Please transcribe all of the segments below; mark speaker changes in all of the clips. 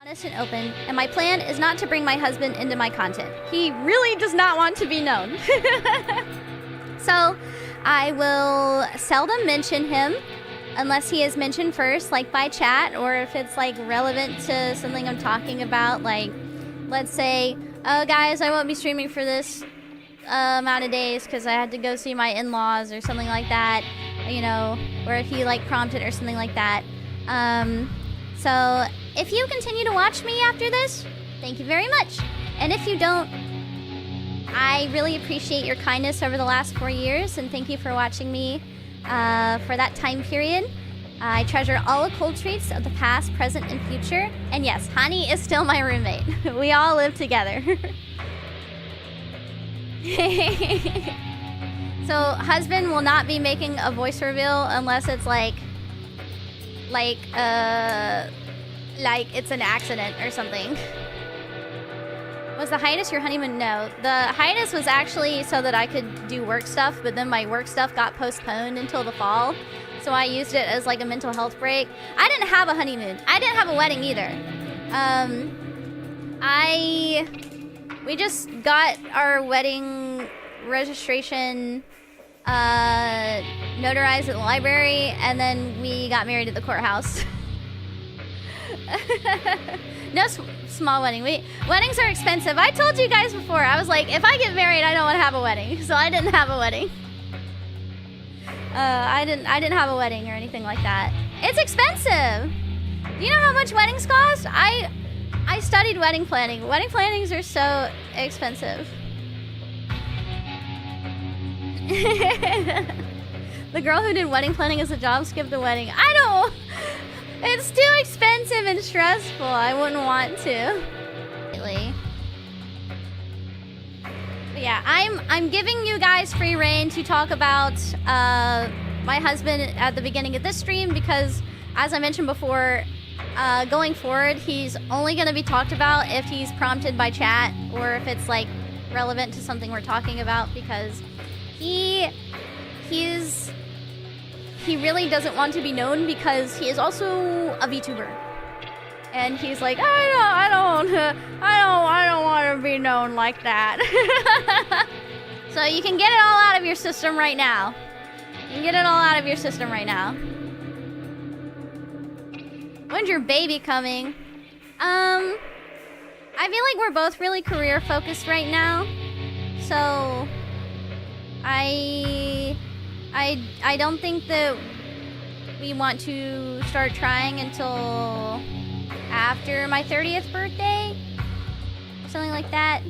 Speaker 1: Honest and open, and my plan is not to bring my husband into my content. He really does not want to be known. So I will seldom mention him unless he is mentioned first, like by chat, or if it's like relevant to something I'm talking about. Like, let's say, oh guys, I won't be streaming for this amount of days because I had to go see my in-laws or something like that, you know, or if he like prompted or something like that. So if you continue to watch me after this, thank you very much. And if you don't, I really appreciate your kindness over the last 4 years, and thank you for watching me for that time period. I treasure all the cold treats of the past, present, and future. And yes, Hani is still my roommate. We all live together. So husband will not be making a voice reveal unless it's like it's an accident or something. Was the hiatus your honeymoon? No. The hiatus was actually so that I could do work stuff, but then my work stuff got postponed until the fall. So I used it as like a mental health break. I didn't have a honeymoon. I didn't have a wedding either. We just got our wedding registration notarized at the library, and then we got married at the courthouse. No small wedding. Weddings are expensive. I told you guys before. I was like, if I get married, I don't want to have a wedding. So I didn't have a wedding. I didn't have a wedding or anything like that. It's expensive. Do you know how much weddings cost? I studied wedding planning. Wedding plannings are so expensive. The girl who did wedding planning as a job skipped the wedding. I don't. It's too expensive and stressful. I wouldn't want to. But yeah, I'm giving you guys free reign to talk about my husband at the beginning of this stream because, as I mentioned before, going forward, he's only going to be talked about if he's prompted by chat or if it's like relevant to something we're talking about, because he really doesn't want to be known because he is also a VTuber. And he's like, I don't want to be known like that. So you can get it all out of your system right now. You can get it all out of your system right now. When's your baby coming? I feel like we're both really career focused right now. So I don't think that we want to start trying until after my 30th birthday. Something like that.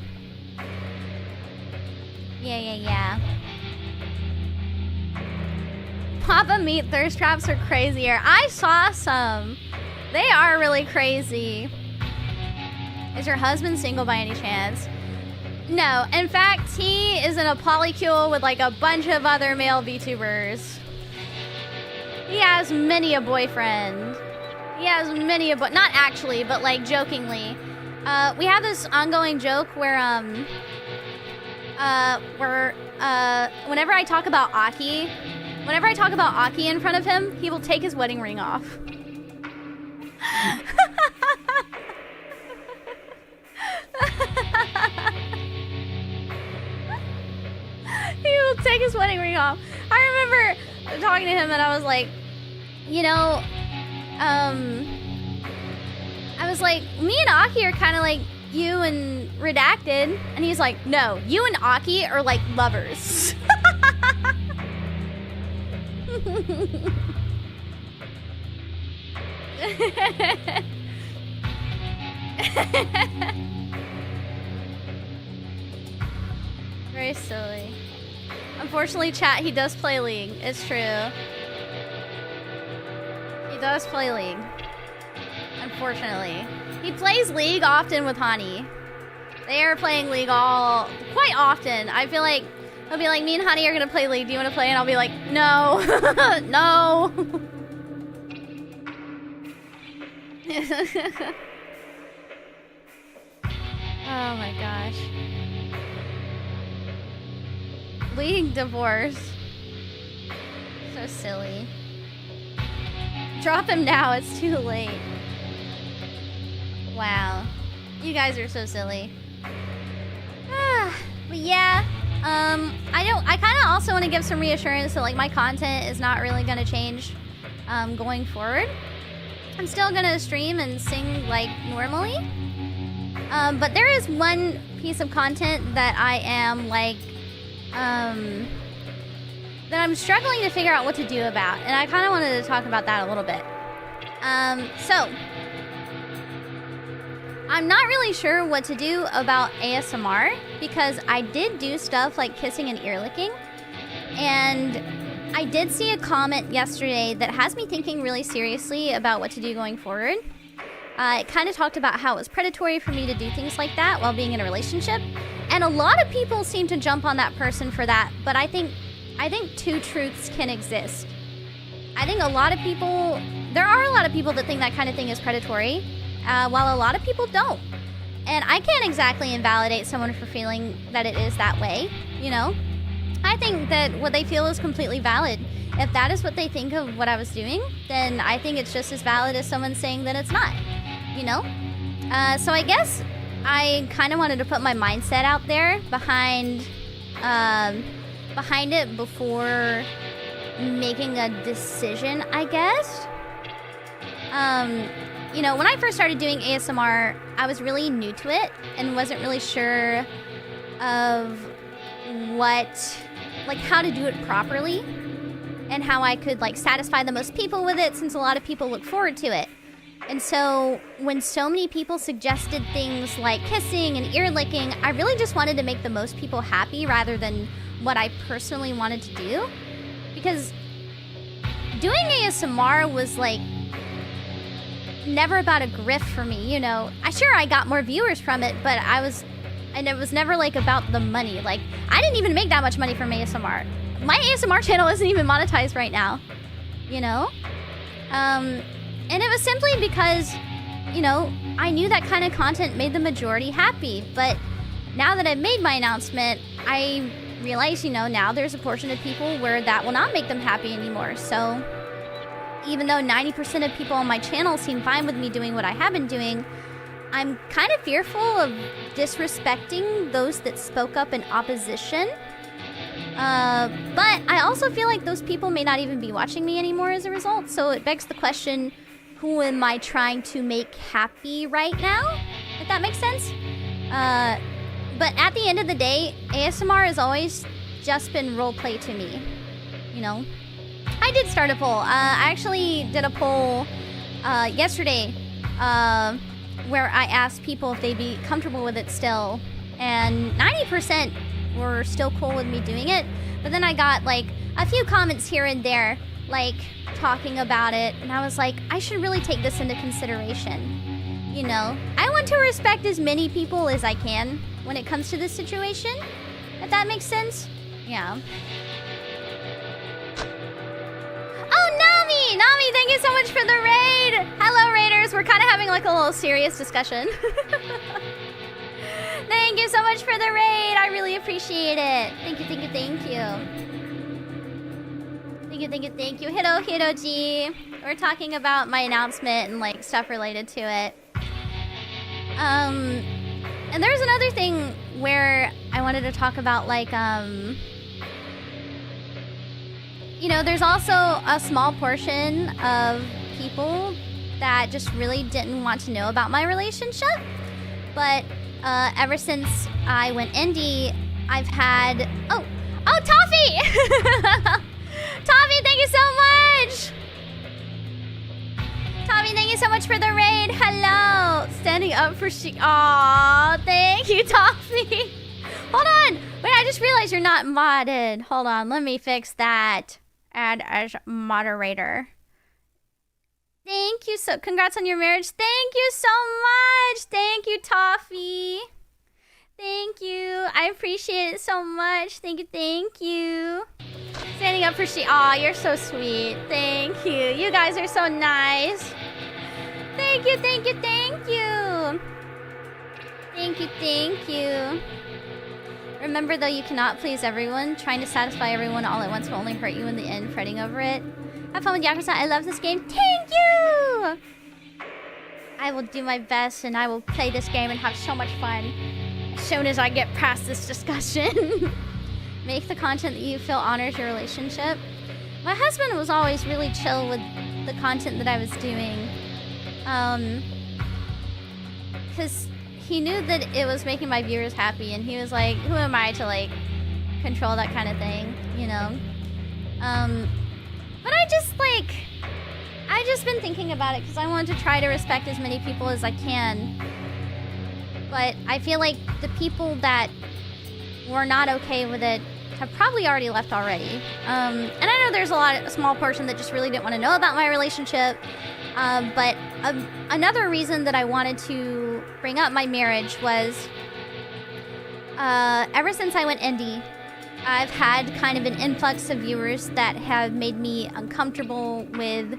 Speaker 1: Yeah. Papa meat thirst traps are crazier. I saw some. They are really crazy. Is your husband single by any chance? No, in fact, he is in a polycule with like a bunch of other male VTubers. He has many a boyfriend. He has many a not actually, but like jokingly. We have this ongoing joke where whenever I talk about Aki in front of him, he will take his wedding ring off. He will take his wedding ring off. I remember talking to him and I was like, you know, I was like, me and Aki are kind of like you and Redacted. And he's like, no, you and Aki are like lovers. Very silly. Unfortunately, chat, he does play League. It's true. He does play League. Unfortunately. He plays League often with Hani. They are playing League quite often. I feel like he'll be like, me and Hani are gonna play League. Do you want to play? And I'll be like, no. No. Oh my gosh. League divorce. So silly. Drop him now, it's too late. Wow. You guys are so silly. But yeah, I kind of also want to give some reassurance that like my content is not really gonna change going forward. I'm still gonna stream and sing like normally. But there is one piece of content that I am like that I'm struggling to figure out what to do about, and I kind of wanted to talk about that a little bit. So I'm not really sure what to do about ASMR because I did do stuff like kissing and ear licking, and I did see a comment yesterday that has me thinking really seriously about what to do going forward. It kind of talked about how it was predatory for me to do things like that while being in a relationship, and a lot of people seem to jump on that person for that, but I think two truths can exist. I think there are a lot of people that think that kind of thing is predatory, while a lot of people don't. And I can't exactly invalidate someone for feeling that it is that way, you know? I think that what they feel is completely valid. If that is what they think of what I was doing, then I think it's just as valid as someone saying that it's not, you know? So I guess I kind of wanted to put my mindset out there behind it before making a decision, I guess. You know, when I first started doing ASMR, I was really new to it and wasn't really sure of how to do it properly and how I could like satisfy the most people with it, since a lot of people look forward to it. And so when so many people suggested things like kissing and ear licking, I really just wanted to make the most people happy rather than what I personally wanted to do. Because doing ASMR was like never about a grift for me, you know. I got more viewers from it, but it was never like about the money. Like, I didn't even make that much money from ASMR. My ASMR channel isn't even monetized right now, you know? And it was simply because, you know, I knew that kind of content made the majority happy. But now that I've made my announcement, I realize, you know, now there's a portion of people where that will not make them happy anymore. So even though 90% of people on my channel seem fine with me doing what I have been doing, I'm kind of fearful of disrespecting those that spoke up in opposition. But I also feel like those people may not even be watching me anymore as a result. So it begs the question, who am I trying to make happy right now? If that makes sense. But at the end of the day, ASMR has always just been roleplay to me, you know? I did start a poll. I actually did a poll yesterday where I asked people if they'd be comfortable with it still. And 90% were still cool with me doing it. But then I got like a few comments here and there, like talking about it. And I was like, I should really take this into consideration. You know, I want to respect as many people as I can when it comes to this situation. If that makes sense. Yeah. Oh, Nami! Nami, thank you so much for the raid! Hello, raiders! We're kind of having like a little serious discussion. Thank you so much for the raid! I really appreciate it. Thank you, thank you, thank you. Thank you, thank you, thank you. Hello, Hiroji. We're talking about my announcement and like stuff related to it. And there's another thing where I wanted to talk about like, you know, there's also a small portion of people that just really didn't want to know about my relationship. But ever since I went indie, I've had... Oh, Toffee! Toffee, thank you so much! Toffee, thank you so much for the raid. Hello! Standing up for Shiki. Aww, thank you, Toffee. Hold on. Wait, I just realized you're not modded. Hold on, let me fix that. Add as moderator. Thank you so... Congrats on your marriage. Thank you so much. Thank you, Toffee. Thank you. I appreciate it so much. Thank you, thank you. Standing up for she... Aw, you're so sweet. Thank you. You guys are so nice. Thank you, thank you, thank you. Thank you, thank you. Remember, though, you cannot please everyone. Trying to satisfy everyone all at once will only hurt you in the end, fretting over it. Have fun with Yakuza. I love this game. Thank you! I will do my best and I will play this game and have so much fun as soon as I get past this discussion. Make the content that you feel honors your relationship. My husband was always really chill with the content that I was doing. Because he knew that it was making my viewers happy, and he was like, who am I to, like, control that kind of thing, you know? But I just been thinking about it because I want to try to respect as many people as I can. But I feel like the people that were not okay with it have probably already left already. And I know there's a small portion that just really didn't want to know about my relationship. But another reason that I wanted to bring up my marriage was ever since I went indie, I've had kind of an influx of viewers that have made me uncomfortable with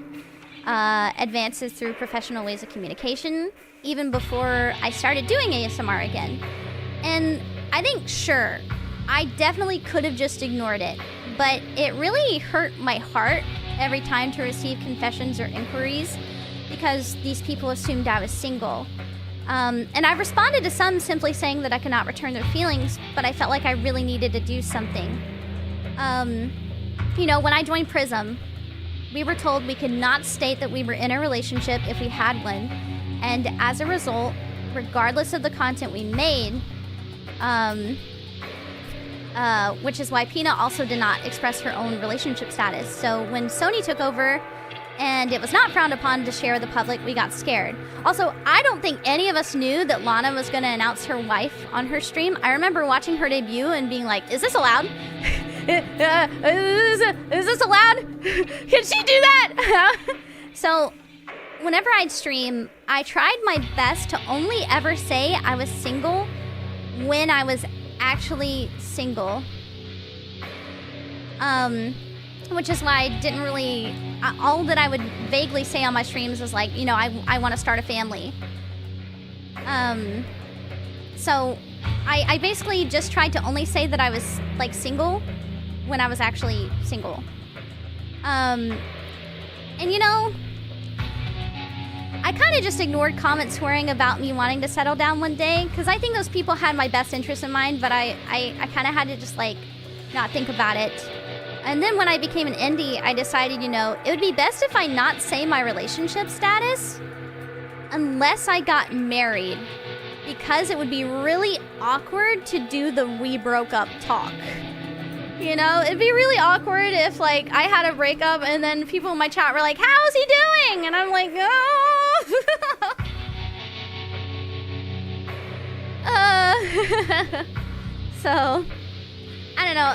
Speaker 1: advances through professional ways of communication, even before I started doing ASMR again. And I think, sure, I definitely could have just ignored it, but it really hurt my heart every time to receive confessions or inquiries because these people assumed I was single. And I've responded to some simply saying that I could not return their feelings, but I felt like I really needed to do something. You know, when I joined Prism, we were told we could not state that we were in a relationship if we had one, and as a result, regardless of the content we made, which is why Pina also did not express her own relationship status. So when Sony took over and it was not frowned upon to share with the public, we got scared. Also, I don't think any of us knew that Lana was going to announce her wife on her stream. I remember watching her debut and being like, is this allowed? Is this allowed? Can she do that? So whenever I'd stream, I tried my best to only ever say I was single when I was actually single. Which is why I didn't really... all that I would vaguely say on my streams was like, you know, I want to start a family. So I basically just tried to only say that I was, like, single when I was actually single. And, you know, I kind of just ignored comments swearing about me wanting to settle down one day, because I think those people had my best interest in mind, but I kind of had to just, like, not think about it. And then when I became an indie, I decided, you know, it would be best if I not say my relationship status unless I got married, because it would be really awkward to do the we broke up talk. You know, it'd be really awkward if, like, I had a breakup and then people in my chat were like, how's he doing? And I'm like, oh. So, I don't know.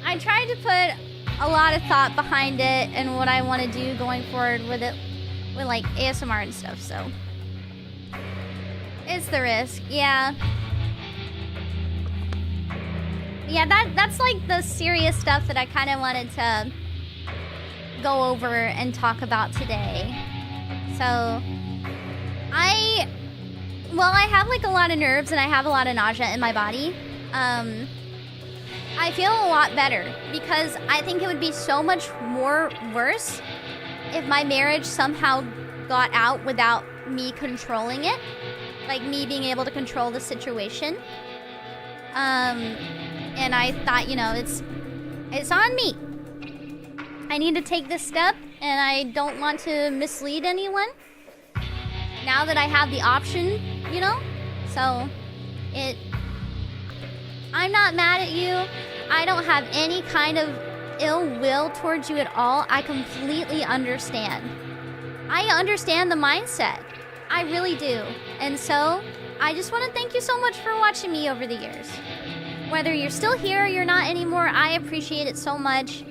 Speaker 1: I tried to put a lot of thought behind it and what I want to do going forward with it, with, like, ASMR and stuff, so. It's the risk, yeah. Yeah, that's like the serious stuff that I kind of wanted to go over and talk about today. So, I have like a lot of nerves and I have a lot of nausea in my body. I feel a lot better because I think it would be so much more worse if my marriage somehow got out without me controlling it. Like me being able to control the situation. And I thought, you know, it's on me. I need to take this step, and I don't want to mislead anyone. Now that I have the option, you know? So, I'm not mad at you. I don't have any kind of ill will towards you at all. I completely understand. I understand the mindset. I really do. And so, I just want to thank you so much for watching me over the years. Whether you're still here or you're not anymore, I appreciate it so much.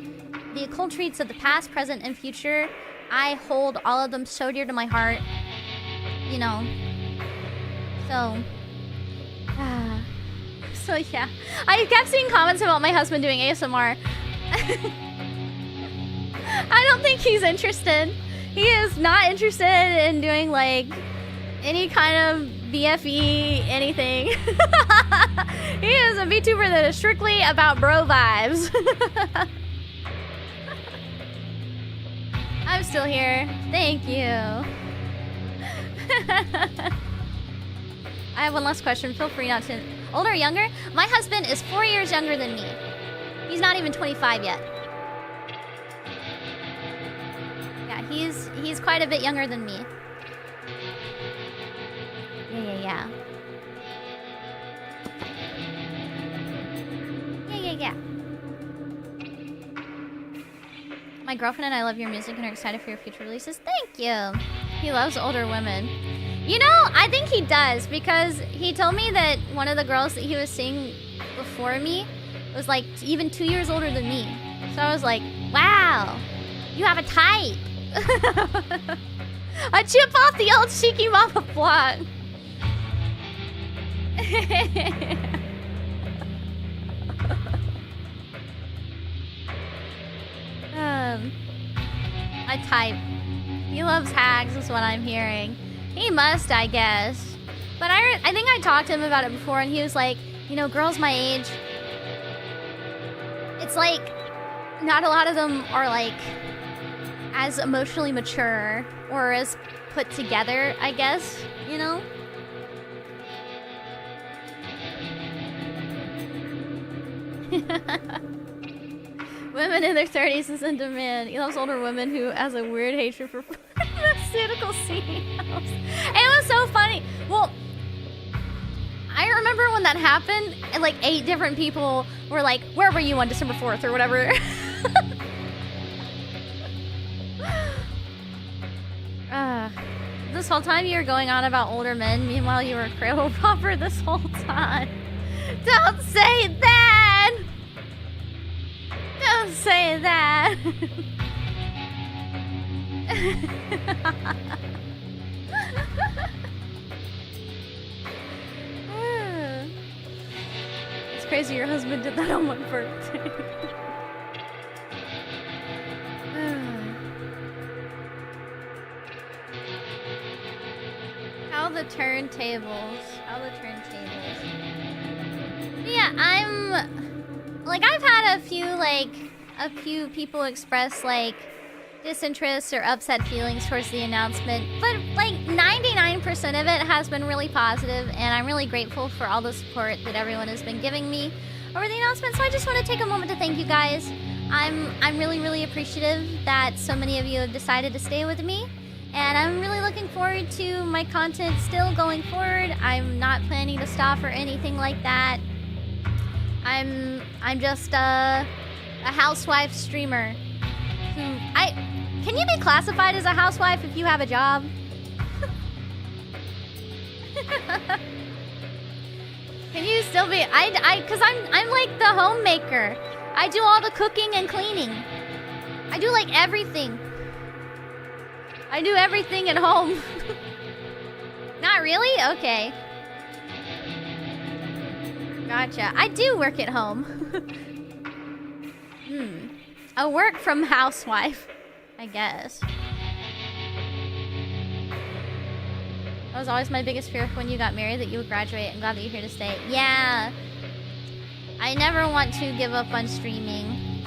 Speaker 1: The occult treats of the past, present, and future, I hold all of them so dear to my heart. You know. So. So yeah. I kept seeing comments about my husband doing ASMR. I don't think he's interested. He is not interested in doing, like, any kind of BFE anything. He is a VTuber that is strictly about bro vibes. I'm still here. Thank you. I have one last question. Feel free not to. Older or younger? My husband is 4 years younger than me. He's not even 25 yet. Yeah, he's quite a bit younger than me. Yeah. Yeah. My girlfriend and I love your music and are excited for your future releases. Thank you. He loves older women. You know, I think he does because he told me that one of the girls that he was seeing before me was like even 2 years older than me. So I was like, wow, you have a type. I chip off the old Shiki Mama plot. I type. He loves hags is what I'm hearing. He must, I guess. But I think I talked to him about it before and he was like, you know, girls my age, it's like not a lot of them are like as emotionally mature or as put together, I guess, you know? Women in their 30s is in demand. He loves older women who has a weird hatred for pharmaceutical CEOs. It was so funny. Well, I remember when that happened, and like 8 different people were like, where were you on December 4th or whatever? This whole time you were going on about older men, meanwhile you were a cradle popper this whole time. Don't say that! Don't say that! It's crazy your husband did that on my birthday. How the turntables. Yeah, I've had a few people express like disinterest or upset feelings towards the announcement, but like 99% of it has been really positive, and I'm really grateful for all the support that everyone has been giving me over the announcement. So I just want to take a moment to thank you guys. I'm really appreciative that so many of you have decided to stay with me, and I'm really looking forward to my content still going forward. I'm not planning to stop or anything like that. I'm just a housewife streamer who can you be classified as a housewife if you have a job? Can you still be? Cause I'm like the homemaker. I do all the cooking and cleaning. I do like everything. I do everything at home. Not really? Okay. Gotcha. I do work at home. A work from housewife, I guess. That was always my biggest fear when you got married, that you would graduate. I'm glad that you're here to stay. Yeah. I never want to give up on streaming.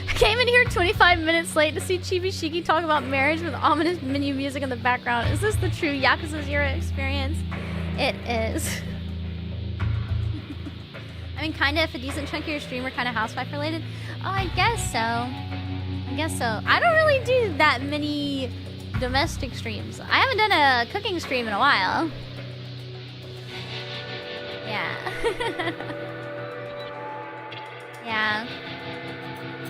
Speaker 1: I came in here 25 minutes late to see Chibi Shiki talk about marriage with ominous menu music in the background. Is this the true Yakuza 0 experience? It is. I mean, kind of, if a decent chunk of your stream were kind of housewife related. Oh, I guess so. I don't really do that many domestic streams. I haven't done a cooking stream in a while. Yeah. Yeah.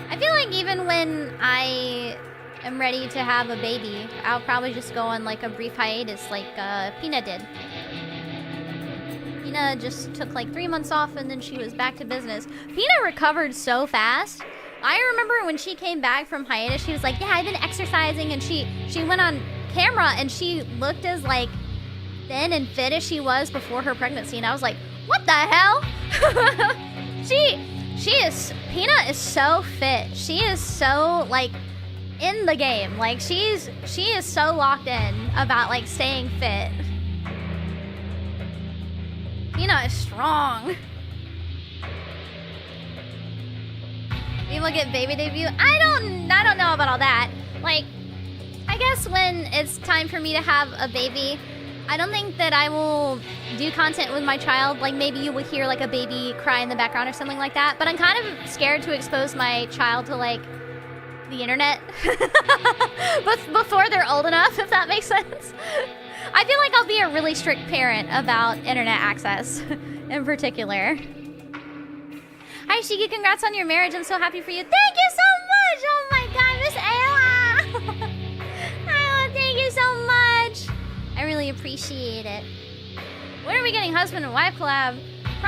Speaker 1: I feel like even when I am ready to have a baby, I'll probably just go on like a brief hiatus like Pina did. Pina just took like 3 months off and then she was back to business. Pina recovered so fast. I remember when she came back from hiatus, she was like, yeah, I've been exercising, and she went on camera and she looked as like thin and fit as she was before her pregnancy, and I was like, what the hell? Pina is so fit. She is so like in the game. Like she is so locked in about like staying fit. Pina is strong. We will get baby debut. I don't know about all that. Like, I guess when it's time for me to have a baby, I don't think that I will do content with my child. Like maybe you will hear like a baby cry in the background or something like that. But I'm kind of scared to expose my child to like the internet before they're old enough, if that makes sense. I feel like I'll be a really strict parent about internet access in particular. Hi Shiki, congrats on your marriage. I'm so happy for you. Thank you so much. Oh my god, Miss Ayla. Oh, thank you so much. I really appreciate it. When are we getting husband and wife collab?